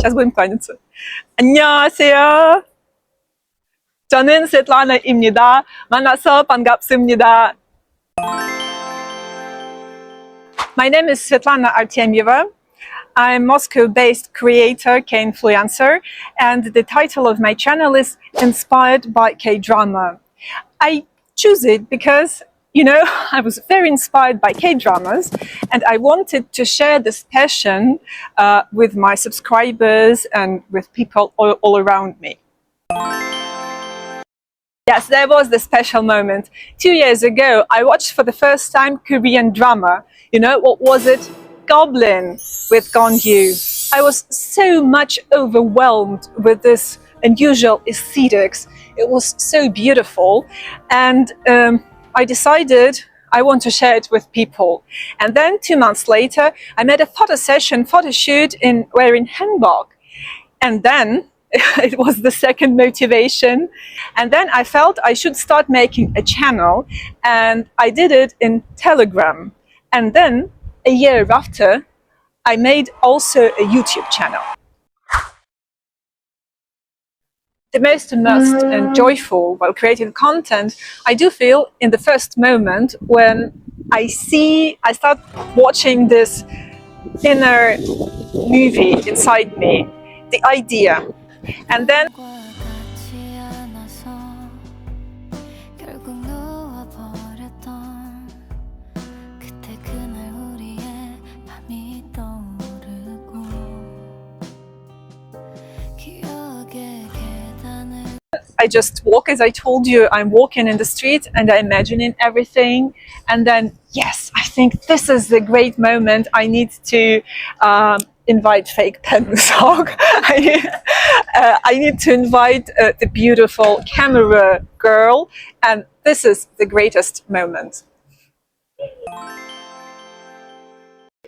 Сейчас будем кланяться. 안녕하세요. 저는 Svetlana입니다. 만나서 반갑습니다. My name is Svetlana Artemeva. I'm a Moscow-based creator, K-influencer, and the title of my channel is Inspired by K-drama. I choose it because, I was very inspired by K-dramas, and I wanted to share this passion with my subscribers and with people all around me. Yes, there was the special moment. 2 years ago, I watched for the first time Korean drama. What was it? Goblin with Gon-yu. I was so much overwhelmed with this unusual aesthetics. It was so beautiful, and I decided I want to share it with people. And then 2 months later, I made a photo shoot wearing hanbok. And then it was the second motivation. And then I felt I should start making a channel, and I did it in Telegram. And then a year after, I made also a YouTube channel. The most immersed and joyful while creating content, I do feel in the first moment when I start watching this inner movie inside me, the idea. And then I just walk, as I told you, I'm walking in the street and I'm imagining everything. And then, yes, I think this is the great moment. I need to invite fake Byun Woo-sok. I need to invite the beautiful camera girl. And this is the greatest moment.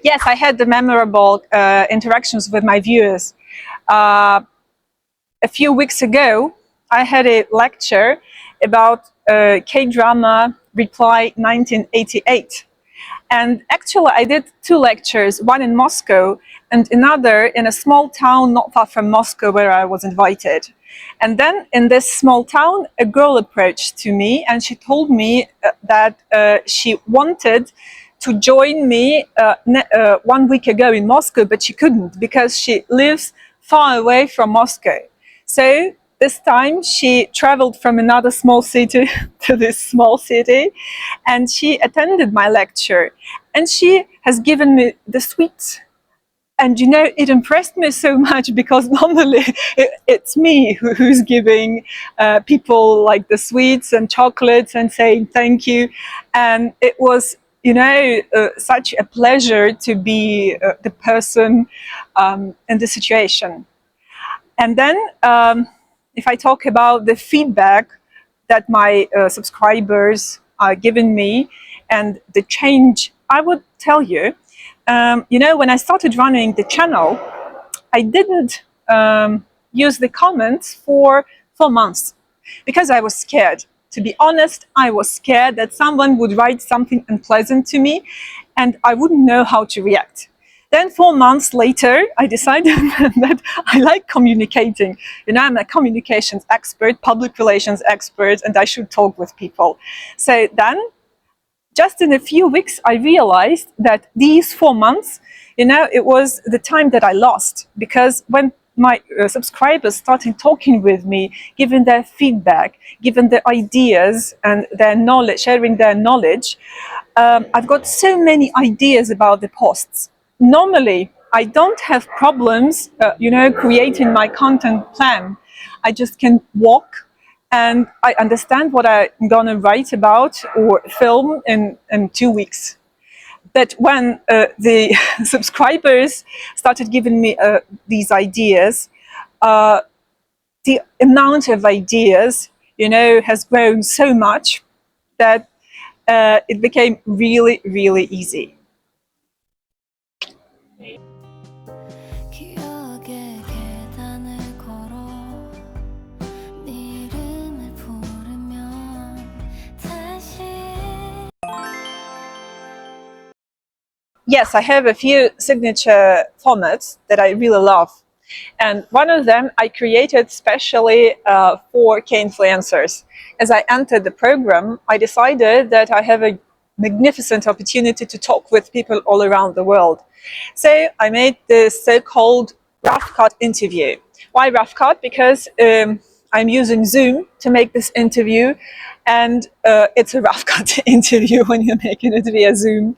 Yes, I had the memorable interactions with my viewers. A few weeks ago, I had a lecture about K-drama Reply 1988. And actually I did 2 lectures, one in Moscow and another in a small town not far from Moscow where I was invited. And then in this small town, a girl approached to me and she told me that she wanted to join me 1 week ago in Moscow, but she couldn't because she lives far away from Moscow. So this time she traveled from another small city to this small city, and she attended my lecture, and she has given me the sweets. And it impressed me so much because normally it's me who's giving people like the sweets and chocolates and saying thank you. And it was, such a pleasure to be the person in the situation. And then if I talk about the feedback that my subscribers are giving me and the change, I would tell you, when I started running the channel, I didn't use the comments for 4 months because I was scared. To be honest, I was scared that someone would write something unpleasant to me and I wouldn't know how to react. Then 4 months later, I decided that I like communicating. I'm a communications expert, public relations expert, and I should talk with people. So then, just in a few weeks, I realized that these 4 months, it was the time that I lost. Because when my subscribers started talking with me, giving their feedback, giving their ideas and their knowledge, sharing their knowledge, I've got so many ideas about the posts. Normally, I don't have problems, creating my content plan. I just can walk and I understand what I'm gonna write about or film in 2 weeks. But when the subscribers started giving me these ideas, the amount of ideas, has grown so much that it became really, really easy. Yes, I have a few signature formats that I really love. And one of them I created specially for K-influencers. As I entered the program, I decided that I have a magnificent opportunity to talk with people all around the world. So I made this so-called rough cut interview. Why rough cut? Because I'm using Zoom to make this interview, and it's a rough cut interview when you're making it via Zoom.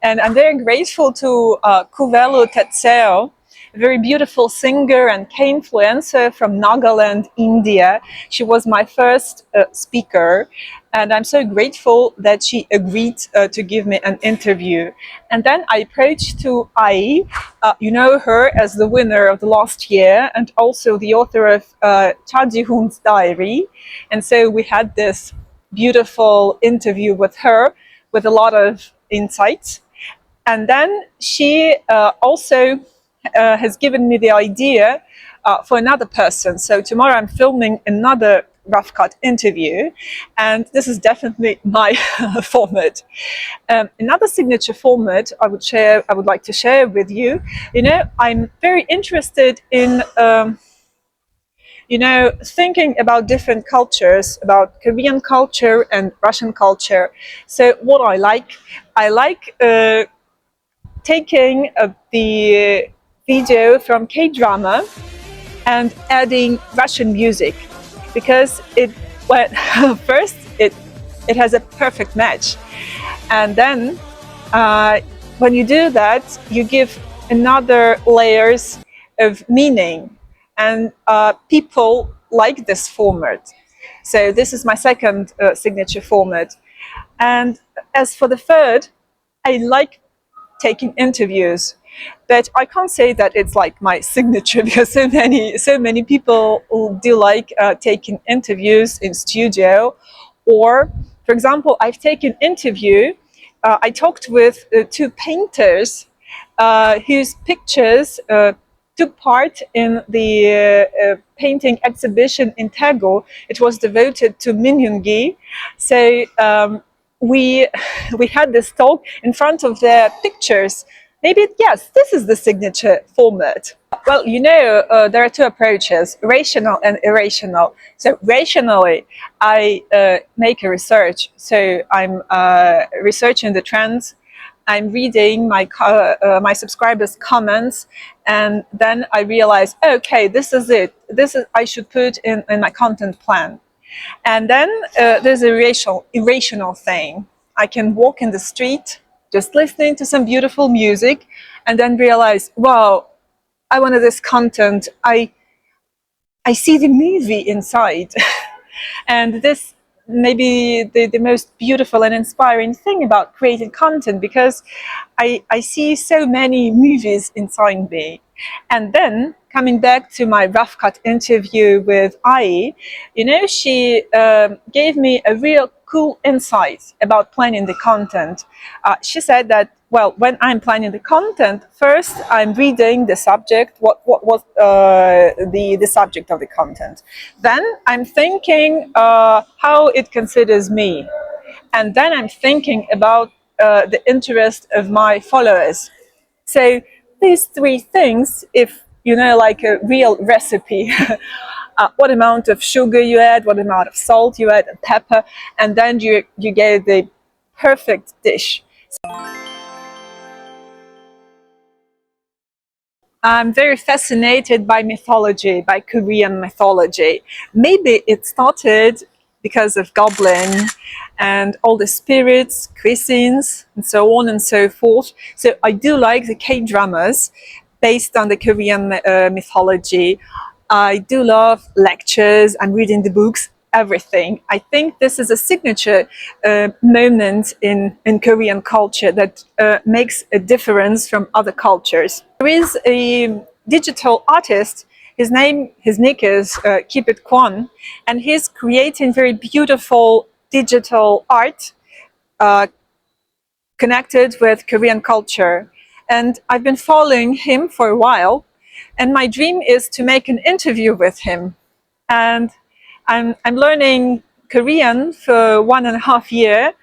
And I'm very grateful to Kuvelu Tetseo, a very beautiful singer and K-influencer from Nagaland, India. She was my first speaker, and I'm so grateful that she agreed to give me an interview. And then I approached to Ai. You know her as the winner of the last year and also the author of Cha Ji-hoon's Diary. And so we had this beautiful interview with her with a lot of insights. And then she also has given me the idea for another person. So tomorrow I'm filming another rough cut interview, and this is definitely my format. Another signature format I would like to share with you. You know, I'm very interested in thinking about different cultures, about Korean culture and Russian culture. So what I like taking the video from K-drama and adding Russian music, because first it has a perfect match, and then when you do that, you give another layers of meaning, and people like this format. So this is my second signature format. And as for the third, I like taking interviews, but I can't say that it's like my signature, because so many people do like taking interviews in studio. Or, for example, I've taken interview. I talked with two painters whose pictures took part in the painting exhibition in Daegu. It was devoted to MINNIE. So we had this talk in front of their pictures. Maybe, yes, this is the signature format. Well, you know, there are two approaches, rational and irrational. So rationally, I make a research. So I'm researching the trends. I'm reading my subscribers' comments, and then I realize, okay, this is it. I should put in my content plan. And then there's a irrational thing. I can walk in the street just listening to some beautiful music and then realize, wow, I wanted this content. I see the movie inside. And this may be the most beautiful and inspiring thing about creating content, because I see so many movies inside me. And then coming back to my rough cut interview with Ai, you know, she gave me a real cool insight about planning the content. She said that, well, when I'm planning the content, first I'm reading the subject, what was the subject of the content. Then I'm thinking how it considers me. And then I'm thinking about the interest of my followers. So these three things, if you know, like a real recipe, what amount of sugar you add, what amount of salt you add, and pepper, and then you get the perfect dish. I'm very fascinated by mythology, by Korean mythology. Maybe it started because of Goblin and all the spirits, cuisines, and so on and so forth. So I do like the K-dramas based on the Korean mythology. I do love lectures and reading the books, everything. I think this is a signature moment in Korean culture that makes a difference from other cultures. There is a digital artist. His nick is Keep It Kwon, and he's creating very beautiful digital art connected with Korean culture. And I've been following him for a while, and my dream is to make an interview with him. And I'm learning Korean for 1.5 years,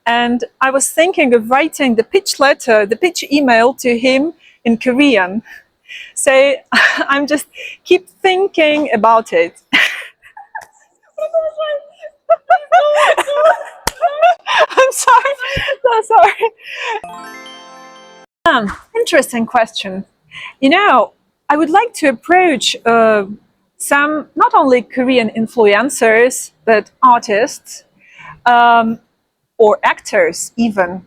and I was thinking of writing the pitch letter, the pitch email to him in Korean. So I'm just keep thinking about it. I'm sorry. So sorry. Interesting question. You know, I would like to approach some not only Korean influencers but artists or actors even.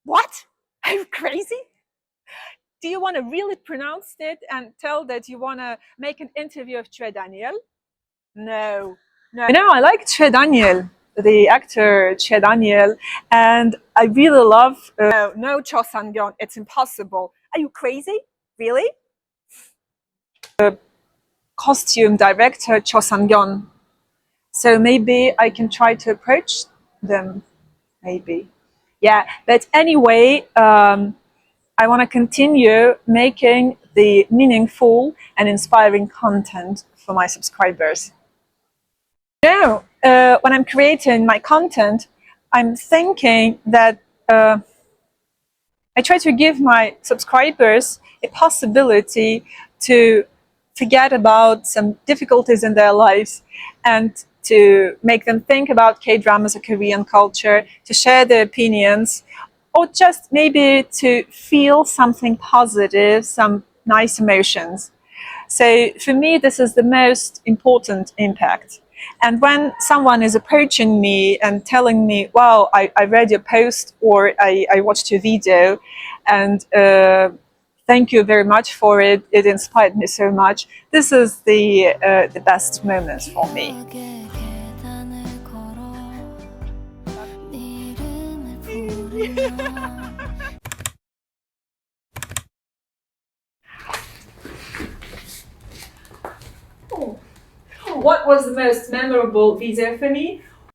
What? Are you crazy? Do you want to really pronounce it and tell that you want to make an interview of Choi Daniel? No, no. You know, I like Choi Daniel, the actor Choi Daniel, and I really love. No, Cho Sang-yeon, it's impossible. Are you crazy? Really? Costume director Cho Sang-yeon. So maybe I can try to approach them. Maybe. Yeah, but anyway, I want to continue making the meaningful and inspiring content for my subscribers. You know, when I'm creating my content, I'm thinking that I try to give my subscribers a possibility to forget about some difficulties in their lives and to make them think about K-dramas or Korean culture, to share their opinions, or just maybe to feel something positive, some nice emotions. So for me, this is the most important impact. And when someone is approaching me and telling me, wow, I read your post or I watched your video and thank you very much for it, it inspired me so much. This is the best moments for me. What was the most memorable video for me?